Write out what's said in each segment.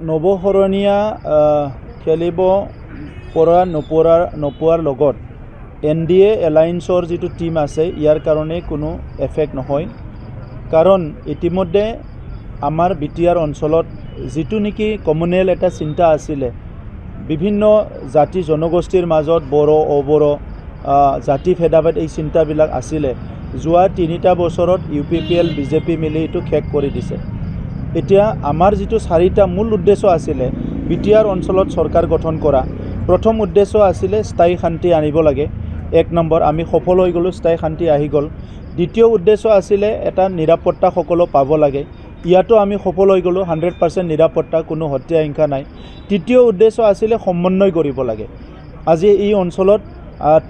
নৱশৰণীয়া খেলিব পৰা নোপোৱাৰ লগত NDA এলায়েন্সৰ যিটো টিম আছে ইয়াৰ কাৰণে কোনো এফেক্ট নহয় কাৰণ ইতিমধ্যে আমাৰ বিটিআৰ অঞ্চলত যিটো নেকি কমুনেল এটা চিন্তা আছিলে বিভিন্ন জাতি জনগোষ্ঠীৰ মাজত বড়ো অবড়ো জাতি ভেদাভেদ এই চিন্তাবিলাক আছিলে যোৱা 3টা বছৰত UPPL BJP মিলি এটো শেষ কৰি দিছে এতিয়া আমাৰ যিটো 4টা মূল উদ্দেশ্য আছিলে বিটিআৰ অঞ্চলত চৰকাৰ গঠন কৰা প্ৰথম উদ্দেশ্য আছিলে স্থায়ী শান্তি আনিব লাগে 1 নম্বৰ আমি সফল হৈ গলো স্থায়ী শান্তি আহি গল দ্বিতীয় উদ্দেশ্য আছিলে এটা নিৰাপত্তা সকলো পাব লাগে ইয়াতো আমি সফল হৈ গলো 100% নিৰাপত্তা কোনো হত্যা হিংসা নাই তৃতীয় উদ্দেশ্য আছিলে সমন্বয় কৰিব লাগে আজি এই অঞ্চলত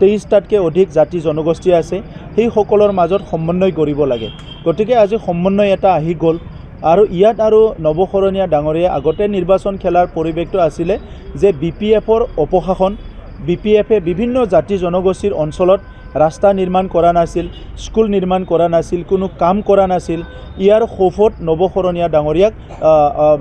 23টাতকৈ অধিক জাতি জনগোষ্ঠী আছে সেই সকলৰ মাজত সমন্বয় কৰিব লাগে গতিকে আজি সমন্বয় এটা আহি গল আৰু ইয়াত আৰু নৱশৰণীয়া ডাঙৰীয়া আগতে নিৰ্বাচন খেলাৰ পৰিৱেশটো আছিলে যে BPFৰ অপশাসন BPFে বিভিন্ন জাতি জনগোষ্ঠীৰ অঞ্চলত ৰাস্তা নিৰ্মাণ কৰা নাছিল স্কুল নিৰ্মাণ কৰা নাছিল কোনো কাম কৰা নাছিল ইয়াৰ খোফত নৱশৰণীয়া ডাঙৰীয়াক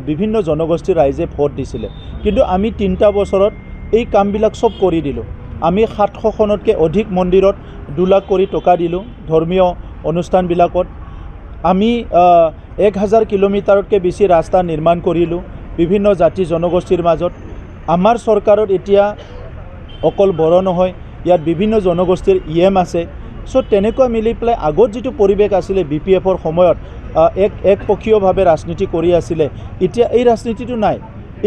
বিভিন্ন জনগোষ্ঠীৰ ৰাইজে ভোট দিছিলে কিন্তু আমি 3টা বছৰত এই কামবিলাক সব কৰি দিলো আমি 700খনতকৈ অধিক মন্দিৰত 2 লাখ কৰি টকা দিলো ধৰ্মীয় অনুষ্ঠানবিলাকত আমি 1000 কিলোমিটাৰতকৈ বেছি ৰাস্তা নিৰ্মাণ কৰিলো বিভিন্ন জাতি জনগোষ্ঠীৰ মাজত আমাৰ চৰকাৰত এতিয়া অকল বড়ো নহয় ইয়াত বিভিন্ন জনগোষ্ঠীৰ EM আছে সো তেনেকৈ মিলি পেলাই আগত যিটো পৰিৱেশ আছিলে BPFৰ সময়ত একপক্ষীয়ভাৱে ৰাজনীতি কৰি আছিলে এতিয়া এই ৰাজনীতিটো নাই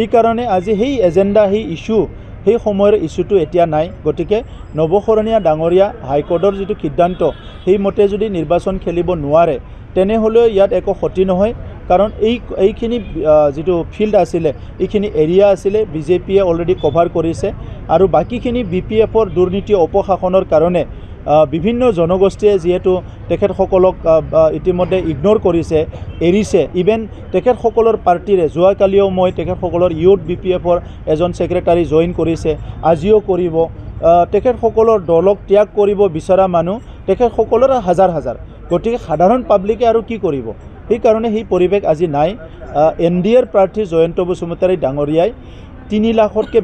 এই কাৰণে আজি সেই এজেন্ডা সেই ইস্যু সেই সময়ৰ ইস্যুটো এতিয়া নাই গতিকে নৱশৰণীয়া ডাঙৰীয়া হাইকোৰ্টৰ যিটো সিদ্ধান্ত সেই মতে যদি নিৰ্বাচন খেলিব নোৱাৰে তেনেহলে ইয়াত একো ক্ষতি নহয় কাৰণ এইখিনি যিটো ফিল্ড আছিলে এইখিনি এৰিয়া আছিলে BJPয়ে অলৰেডি কভাৰ কৰিছে আৰু বাকিখিনি BPFৰ দুৰ্নীতি অপশাসনৰ কাৰণে বিভিন্ন জনগোষ্ঠীয়ে যেহেতু তেখেতসকলক ইতিমধ্যে ইগনোৰ কৰিছে এৰিছে ইভেন তেখেতসকলৰ পাৰ্টিৰে যোৱাকালিও মই তেখেতসকলৰ ইউথ BPFৰ এজন সেক্ৰেটাৰী জয়েন কৰিছে আজিও কৰিব তেখেতসকলৰ দলক ত্যাগ কৰিব বিচৰা মানুহ তেখেতসকলৰ হাজাৰ হাজাৰ গতিকে সাধাৰণ পাব্লিকে আৰু কি কৰিব এই কাৰণে সেই পৰিৱেশ আজি নাই NDAৰ প্ৰাৰ্থী জয়ন্ত বসুমতাৰী ডাঙৰীয়াই 3 লাখতকৈ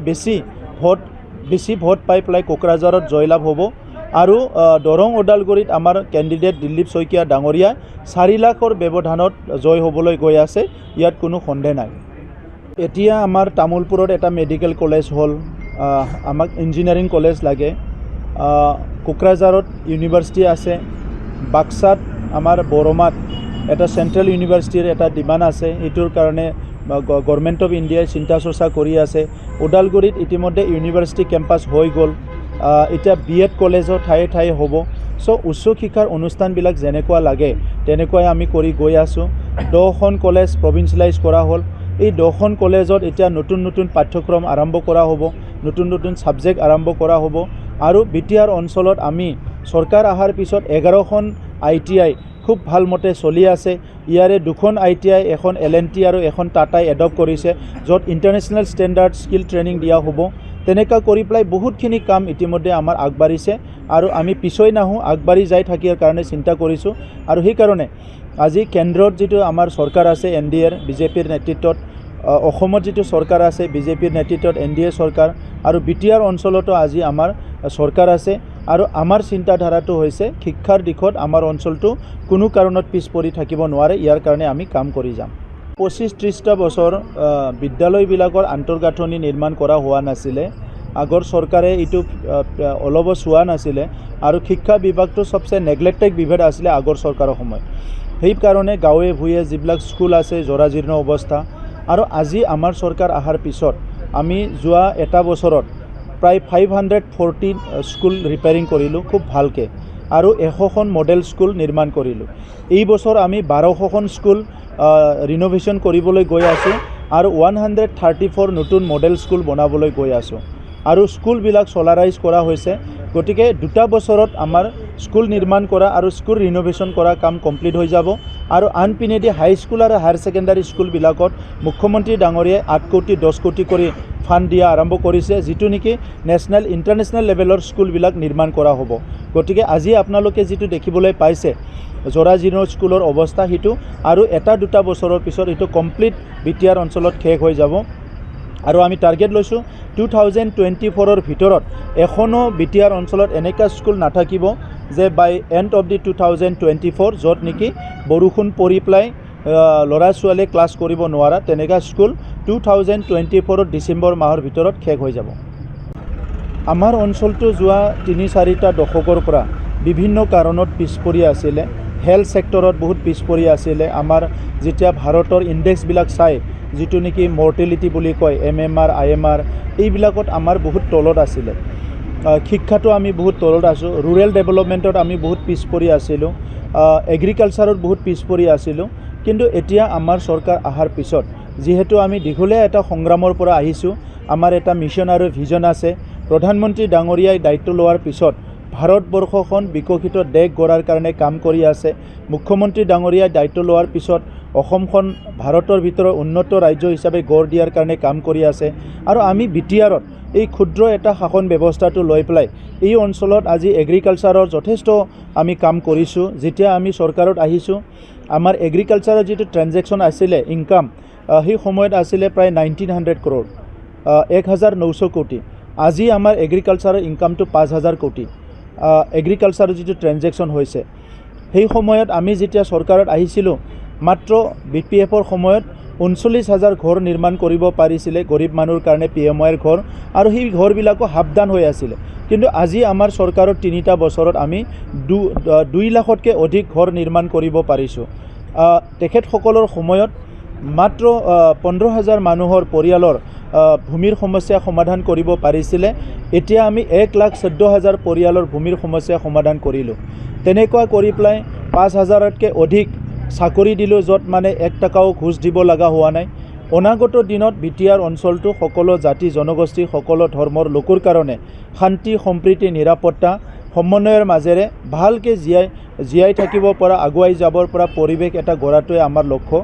বেছি ভোট পাই পেলাই কোকৰাঝাৰত জয়লাভ হ'ব আৰু দৰং ওদালগুৰিত আমাৰ কেণ্ডিডেট দিলীপ শইকীয়া ডাঙৰীয়া 4 লাখৰ ব্যৱধানত জয় হ'বলৈ গৈ আছে ইয়াত কোনো সন্দেহ নাই এতিয়া আমাৰ তামুলপুৰত এটা মেডিকেল কলেজ হ'ল আমাক ইঞ্জিনিয়াৰিং কলেজ লাগে কোকৰাঝাৰত ইউনিভাৰ্চিটি আছে বাক্সাত আমাৰ বৰমাত এটা সেন্ট্ৰেল ইউনিভাৰ্চিটিৰ এটা ডিমাণ্ড আছে এইটোৰ কাৰণে গভৰ্নমেণ্ট অফ ইণ্ডিয়াই চিন্তা চৰ্চা কৰি আছে ওদালগুৰিত ইতিমধ্যে ইউনিভাৰ্চিটি কেম্পাছ হৈ গ'ল এতিয়া BEd কলেজৰ ঠায়ে হ'ব সো উচ্চ শিক্ষাৰ অনুষ্ঠানবিলাক যেনেকুৱা লাগে তেনেকুৱাই আমি কৰি গৈ আছোঁ 10খন কলেজ প্ৰভিন্সিয়েলাইজ কৰা হ'ল এই 10খন কলেজত এতিয়া নতুন পাঠ্যক্ৰম আৰম্ভ কৰা হ'ব নতুন সাবজেক্ট আৰম্ভ কৰা হ'ব আৰু বিটিআৰ অঞ্চলত আমি চৰকাৰ আহাৰ পিছত 11খন ITI খুব ভাল মতে চলি আছে ইয়াৰে 2খন ITI এখন LNT আৰু এখন টাটাই এডপ্ট কৰিছে য'ত ইণ্টাৰনেশ্যনেল ষ্টেণ্ডাৰ্ড স্কিল ট্ৰেইনিং দিয়া হ'ব তেনেকা কৰি পেলাই বহুতখিনি কাম ইতিমধ্যে আমাৰ আগবাঢ়িছে আৰু আমি পিছই নাহো আগবাঢ়ি যাই থাকিৰ কাৰণে চিন্তা কৰিছো আৰু সেই কাৰণে আজি কেন্দ্ৰত যিটো আমাৰ চৰকাৰ আছে NDAৰ BJPৰ নেতৃত্বত অসমত যিটো চৰকাৰ আছে BJPৰ নেতৃত্বত NDA চৰকাৰ আৰু বিটিআৰ অঞ্চলতো আজি আমাৰ চৰকাৰ আছে আৰু আমাৰ চিন্তাধাৰাটো হৈছে শিক্ষাৰ দিশত আমাৰ অঞ্চলটো কোনো কাৰণত পিছ পৰি থাকিব নোৱাৰে ইয়াৰ কাৰণে আমি কাম কৰি যাম 25-30টা বছৰ বিদ্যালয়বিলাকৰ আন্তৰ্গাঁথনি নিৰ্মাণ কৰা হোৱা নাছিলে আগৰ চৰকাৰে এইটো অলপ চোৱা নাছিলে আৰু শিক্ষা বিভাগটো সবচে নেগলেক্টেড বিভাগ আছিলে আগৰ চৰকাৰৰ সময়ত সেই কাৰণে গাঁৱে ভূঞে যিবিলাক স্কুল আছে জৰাজীৰ্ণ অৱস্থা আৰু আজি আমাৰ চৰকাৰ আহাৰ পিছত আমি যোৱা এটা বছৰত প্ৰায় 514 স্কুল ৰিপেয়াৰিং কৰিলোঁ খুব ভালকৈ আৰু 100খন মডেল স্কুল নিৰ্মাণ কৰিলোঁ এই বছৰ আমি 1200খন স্কুল ৰিনোভেশ্যন কৰিবলৈ গৈ আছোঁ আৰু 134 নতুন মডেল স্কুল বনাবলৈ গৈ আছোঁ আৰু স্কুলবিলাক চলাৰাইজ কৰা হৈছে গতিকে 2 বছৰত আমাৰ স্কুল নিৰ্মাণ কৰা আৰু স্কুল ৰিনোভেশ্যন কৰা কাম কমপ্লিট হৈ যাব আৰু আনপিনেদি হাই স্কুল আৰু হায়াৰ ছেকেণ্ডাৰী স্কুলবিলাকত মুখ্যমন্ত্ৰী ডাঙৰীয়াই 8 কোটি 10 কোটি কৰি ফাণ্ড দিয়া আৰম্ভ কৰিছে যিটো নেকি নেশ্যনেল ইণ্টাৰনেশ্যনেল লেভেলৰ স্কুলবিলাক নিৰ্মাণ কৰা হ'ব গতিকে আজি আপোনালোকে যিটো দেখিবলৈ পাইছে জৰাজীৰ্ণ স্কুলৰ অৱস্থা সেইটো আৰু 1-2 বছৰৰ পিছত এইটো কমপ্লিট বিটিআৰ অঞ্চলত শেষ হৈ যাব আৰু আমি টাৰ্গেট লৈছোঁ 2024ৰ ভিতৰত এখনো বিটিআৰ অঞ্চলত এনেকুৱা স্কুল নাথাকিব যে বাই এণ্ড অফ দি 2024 য'ত নেকি বৰষুণ পৰি পেলাই ল'ৰা ছোৱালীয়ে ক্লাছ কৰিব নোৱাৰা তেনেকুৱা স্কুল 2024ৰ ডিচেম্বৰ মাহৰ ভিতৰত শেষ হৈ যাব আমাৰ অঞ্চলটো যোৱা 3-4টা দশকৰ পৰা বিভিন্ন কাৰণত পিছপৰি আছিলে হেল্থ ছেক্টৰত বহুত পিছপৰি আছিলে আমাৰ যেতিয়া ভাৰতৰ ইণ্ডেক্সবিলাক চাই যিটো নেকি মৰ্টেলিটি বুলি কয় MMR IMR এইবিলাকত আমাৰ বহুত তলত আছিলে শিক্ষাটো আমি বহুত তলত আছোঁ ৰুৰেল ডেভেলপমেণ্টত আমি বহুত পিছপৰি আছিলোঁ এগ্ৰিকালচাৰত বহুত পিছপৰি আছিলোঁ কিন্তু এতিয়া আমাৰ চৰকাৰ অহাৰ পিছত যিহেতু আমি দীঘলীয়া এটা সংগ্ৰামৰ পৰা আহিছোঁ আমাৰ এটা মিছন আৰু ভিজন আছে প্ৰধানমন্ত্ৰী ডাঙৰীয়াই দায়িত্ব লোৱাৰ পিছত ভাৰতবৰ্ষখন বিকশিত দেশ গঢ়াৰ কাৰণে কাম কৰি আছে মুখ্যমন্ত্ৰী ডাঙৰীয়াই দায়িত্ব লোৱাৰ পিছত অসমখন ভাৰতৰ ভিতৰত উন্নত ৰাজ্য হিচাপে গঢ় দিয়াৰ কাৰণে কাম কৰি আছে আৰু আমি বিটিআৰত এই ক্ষুদ্ৰ এটা শাসন ব্যৱস্থাটো লৈ পেলাই এই অঞ্চলত আজি এগ্ৰিকালচাৰৰ যথেষ্ট আমি কাম কৰিছোঁ যেতিয়া আমি চৰকাৰত আহিছোঁ আমাৰ এগ্ৰিকালচাৰৰ যিটো ট্ৰানজেকশ্যন আছিলে ইনকাম সেই সময়ত আছিলে প্ৰায় 1900 crore 1900 কোটি আজি আমাৰ এগ্ৰিকালচাৰৰ ইনকামটো 5000 কোটি এগ্ৰিকালচাৰৰ যিটো ট্ৰানজেকশ্যন হৈছে সেই সময়ত আমি যেতিয়া চৰকাৰত আহিছিলোঁ মাত্ৰ BPFৰ সময়ত 39,000 ঘৰ নিৰ্মাণ কৰিব পাৰিছিলে গৰীব মানুহৰ কাৰণে PMYৰ ঘৰ আৰু সেই ঘৰবিলাকো সাৱধান হৈ আছিলে কিন্তু আজি আমাৰ চৰকাৰৰ 3টা বছৰত আমি 2 লাখতকৈ অধিক ঘৰ নিৰ্মাণ কৰিব পাৰিছোঁ তেখেতসকলৰ সময়ত মাত্ৰ 15,000 মানুহৰ পৰিয়ালৰ ভূমিৰ সমস্যা সমাধান কৰিব পাৰিছিলে এতিয়া আমি 1,14,000 পৰিয়ালৰ ভূমিৰ সমস্যা সমাধান কৰিলোঁ তেনেকুৱা কৰি পেলাই 5,000তকৈ অধিক চাকৰি দিলোঁ য'ত মানে 1 টকাও ঘুষ দিব লগা হোৱা নাই অনাগত দিনত বিটিআৰ অঞ্চলটো সকলো জাতি জনগোষ্ঠী সকলো ধৰ্মৰ লোকৰ কাৰণে শান্তি সম্প্ৰীতি নিৰাপত্তা সমন্বয়ৰ মাজেৰে ভালকৈ জীয়াই থাকিব পৰা আগুৱাই যাবৰ পৰা পৰিৱেশ এটা গঢ়াটোৱে আমাৰ লক্ষ্য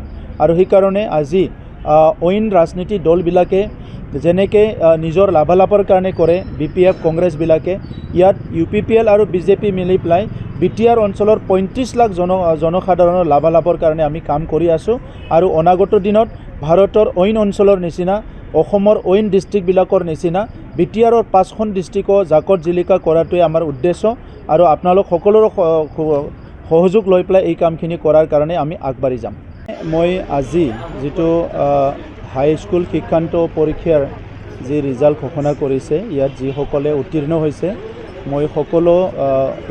আৰু সেইকাৰণে আজি অইন ৰাজনীতি দলবিলাকে যেনেকৈ নিজৰ লাভালাভৰ কাৰণে কৰে BPF কংগ্ৰেছবিলাকে ইয়াত UPPL আৰু BJP মিলি পেলাই বিটিআৰ অঞ্চলৰ 35 লাখ জনসাধাৰণৰ লাভালাভৰ কাৰণে আমি কাম কৰি আছোঁ আৰু অনাগত দিনত ভাৰতৰ অইন অঞ্চলৰ নিচিনা অসমৰ অইন ডিষ্ট্ৰিক্টবিলাকৰ নিচিনা বিটিআৰৰ 5খন ডিষ্ট্ৰিক্টও জাকত জিলিকা কৰাটোৱে আমাৰ উদ্দেশ্য আৰু আপোনালোক সকলোৰে সহযোগ লৈ পেলাই এই কামখিনি কৰাৰ কাৰণে আমি আগবাঢ়ি যাম মই আজি যিটো হাই স্কুল শিক্ষান্ত পৰীক্ষাৰ যি ৰিজাল্ট ঘোষণা কৰিছে ইয়াত যিসকলে উত্তীৰ্ণ হৈছে মই সকলো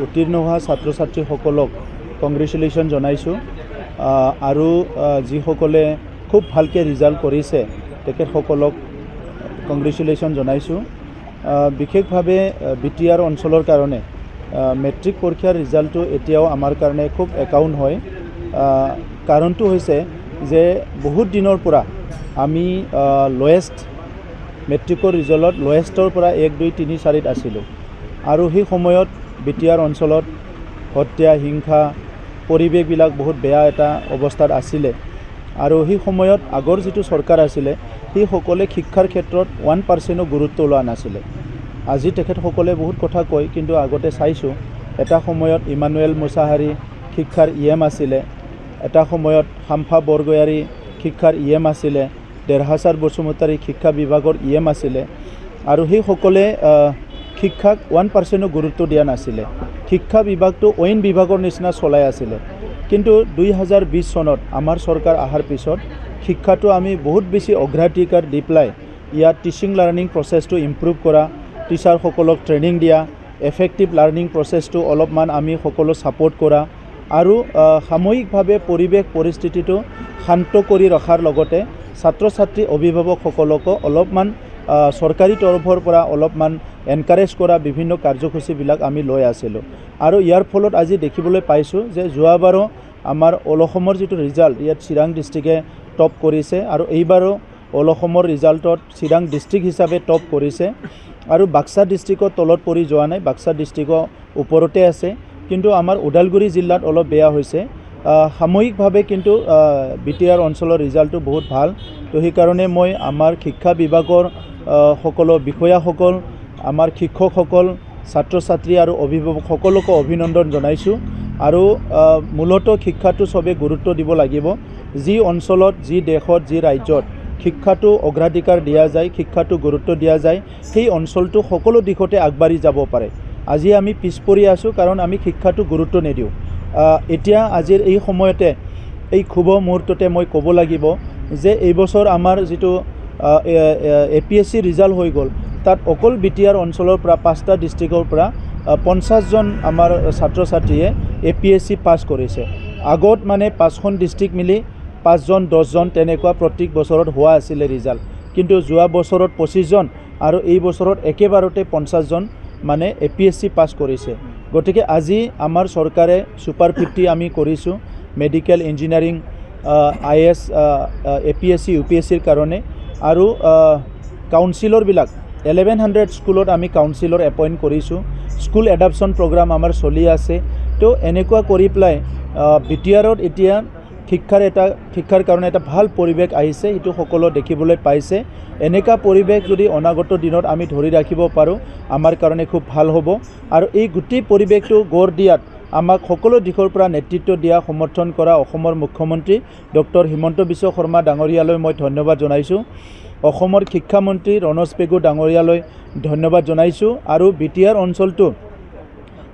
উত্তীৰ্ণ হোৱা ছাত্ৰ ছাত্ৰীসকলক কংগ্ৰেচুলেশ্যন জনাইছোঁ আৰু যিসকলে খুব ভালকৈ ৰিজাল্ট কৰিছে তেখেতসকলক কংগ্ৰেচুলেশ্যন জনাইছোঁ বিশেষভাৱে বিটিআৰ অঞ্চলৰ কাৰণে মেট্ৰিক পৰীক্ষাৰ ৰিজাল্টটো এতিয়াও আমাৰ কাৰণে খুব একাউণ্ট হয় কাৰণটো হৈছে যে বহুত দিনৰ পৰা আমি লয়েষ্ট মেট্ৰিকৰ ৰিজাল্টত লয়েষ্টৰ পৰা 1, 2, 3, 4ত আছিলোঁ আৰু সেই সময়ত বিটিআৰ অঞ্চলত হত্যা হিংসা পৰিৱেশবিলাক বহুত বেয়া এটা অৱস্থাত আছিলে আৰু সেই সময়ত আগৰ যিটো চৰকাৰ আছিলে সেইসকলে শিক্ষাৰ ক্ষেত্ৰত 1%ও গুৰুত্ব লোৱা নাছিলে আজি তেখেতসকলে বহুত কথা কয় কিন্তু আগতে চাইছোঁ এটা সময়ত ইমানুৱেল মুছাহাৰী শিক্ষাৰ EM আছিলে এটা সময়ত শাম্ফা বৰগয়াৰী শিক্ষাৰ EM আছিলে দেৰহাছাৰ বসুমতাৰী শিক্ষা বিভাগৰ EM আছিলে আৰু সেইসকলে শিক্ষাক 1%ও গুৰুত্ব দিয়া নাছিলে শিক্ষা বিভাগটো অইন বিভাগৰ নিচিনা চলাই আছিলে কিন্তু 2020 চনত আমাৰ চৰকাৰ অহাৰ পিছত শিক্ষাটো আমি বহুত বেছি অগ্ৰাধিকাৰ দি পেলাই ইয়াত টিচিং লাৰ্নিং প্ৰচেছটো ইম্প্ৰুভ কৰা টিচাৰসকলক ট্ৰেইনিং দিয়া এফেক্টিভ লাৰ্নিং প্ৰচেছটো অলপমান আমি সকলো ছাপোৰ্ট কৰা আৰু সাময়িকভাৱে পৰিৱেশ পৰিস্থিতিটো শান্ত কৰি ৰখাৰ লগতে ছাত্ৰ ছাত্ৰী অভিভাৱকসকলকো অলপমান চৰকাৰী তৰফৰ পৰা অলপমান এনকাৰেজ কৰা বিভিন্ন কাৰ্যসূচীবিলাক আমি লৈ আছিলোঁ আৰু ইয়াৰ ফলত আজি দেখিবলৈ পাইছোঁ যে যোৱাবাৰো আমাৰ অল অসমৰ যিটো ৰিজাল্ট ইয়াত চিৰাং ডিষ্ট্ৰিক্টে টপ কৰিছে আৰু এইবাৰো অল অসমৰ ৰিজাল্টত চিৰাং ডিষ্ট্ৰিক্ট হিচাপে টপ কৰিছে আৰু বাক্সা ডিষ্ট্ৰিক্টৰ তলত পৰি যোৱা নাই, বাক্সা ডিষ্ট্ৰিক্টৰ ওপৰতে আছে, কিন্তু আমাৰ ওদালগুৰি জিলাত অলপ বেয়া হৈছে। সাময়িকভাৱে কিন্তু BTR অঞ্চলৰ ৰিজাল্টটো বহুত ভাল। তো সেইকাৰণে মই আমাৰ শিক্ষা বিভাগৰ সকলো বিষয়াসকল, আমাৰ শিক্ষকসকল, ছাত্ৰ ছাত্ৰী আৰু অভিভাৱক সকলোকে অভিনন্দন জনাইছোঁ। আৰু মূলতঃ শিক্ষাটো চবেই গুৰুত্ব দিব লাগিব। যি অঞ্চলত, যি দেশত, যি ৰাজ্যত শিক্ষাটো অগ্ৰাধিকাৰ দিয়া যায়, শিক্ষাটো গুৰুত্ব দিয়া যায়, সেই অঞ্চলটো সকলো দিশতে আগবাঢ়ি যাব পাৰে। আজি আমি পিছ পৰি আছোঁ কাৰণ আমি শিক্ষাটো গুৰুত্ব নিদিওঁ। এতিয়া আজিৰ এই সময়তে, এই শুভ মুহূৰ্ততে মই ক'ব লাগিব যে এইবছৰ আমাৰ যিটো APSC ৰিজাল্ট হৈ গ'ল, তাত অকল BTR অঞ্চলৰ পৰা 5টা ডিষ্ট্ৰিক্টৰ পৰা 50 জন আমাৰ ছাত্ৰ ছাত্ৰীয়ে APSC পাছ কৰিছে। আগত মানে 5খন ডিষ্ট্ৰিক্ট মিলি 5 জন 10 জন তেনেকুৱা প্ৰত্যেক বছৰত হোৱা আছিলে ৰিজাল্ট, কিন্তু যোৱা বছৰত 25 জন আৰু এই বছৰত একেবাৰতে 50 জন মানে APSC পাছ কৰিছে। গতিকে আজি আমাৰ চৰকাৰে ছুপাৰ 50 আমি কৰিছোঁ মেডিকেল, ইঞ্জিনিয়াৰিং, IAS, APSC, UPSCৰ কাৰণে। আৰু কাউন্সিলৰবিলাক 1100 স্কুলত আমি কাউন্সিলৰ এপইণ্ট কৰিছোঁ। স্কুল এডাপশ্যন প্ৰগ্ৰাম আমাৰ চলি আছে। তো এনেকুৱা কৰি পেলাই BTRত এতিয়া শিক্ষাৰ কাৰণে এটা ভাল পৰিৱেশ আহিছে, সেইটো সকলো দেখিবলৈ পাইছে। এনেকুৱা পৰিৱেশ যদি অনাগত দিনত আমি ধৰি ৰাখিব পাৰোঁ, আমাৰ কাৰণে খুব ভাল হ'ব। আৰু এই গোটেই পৰিৱেশটো গঢ় দিয়াত আমাক সকলো দিশৰ পৰা নেতৃত্ব দিয়া, সমৰ্থন কৰা অসমৰ মুখ্যমন্ত্ৰী ডক্টৰ হিমন্ত বিশ্ব শৰ্মা ডাঙৰীয়ালৈ মই ধন্যবাদ জনাইছোঁ। অসমৰ শিক্ষামন্ত্ৰী ৰণোজ পেগু ডাঙৰীয়ালৈ ধন্যবাদ জনাইছোঁ। আৰু BTR অঞ্চলটো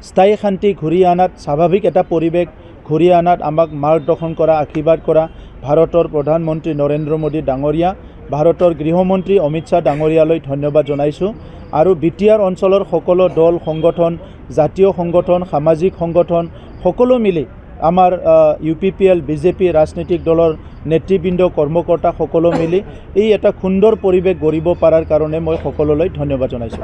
স্থায়ী শান্তি ঘূৰি অনাত, স্বাভাৱিক এটা পৰিৱেশ ঘূৰি অনাত আমাক মাৰ্গদৰ্শন কৰা, আশীৰ্বাদ কৰা ভাৰতৰ প্ৰধানমন্ত্ৰী নৰেন্দ্ৰ মোদী ডাঙৰীয়া, ভাৰতৰ গৃহমন্ত্ৰী অমিত শ্বাহ ডাঙৰীয়ালৈ ধন্যবাদ জনাইছোঁ। আৰু BTR অঞ্চলৰ সকলো দল, সংগঠন, জাতীয় সংগঠন, সামাজিক সংগঠন সকলো মিলি আমাৰ UPPL, BJP ৰাজনৈতিক দলৰ নেতৃবৃন্দ, কৰ্মকৰ্তা সকলো মিলি এই এটা সুন্দৰ পৰিৱেশ গঢ়িব পৰাৰ কাৰণে মই সকলোলৈ ধন্যবাদ জনাইছোঁ।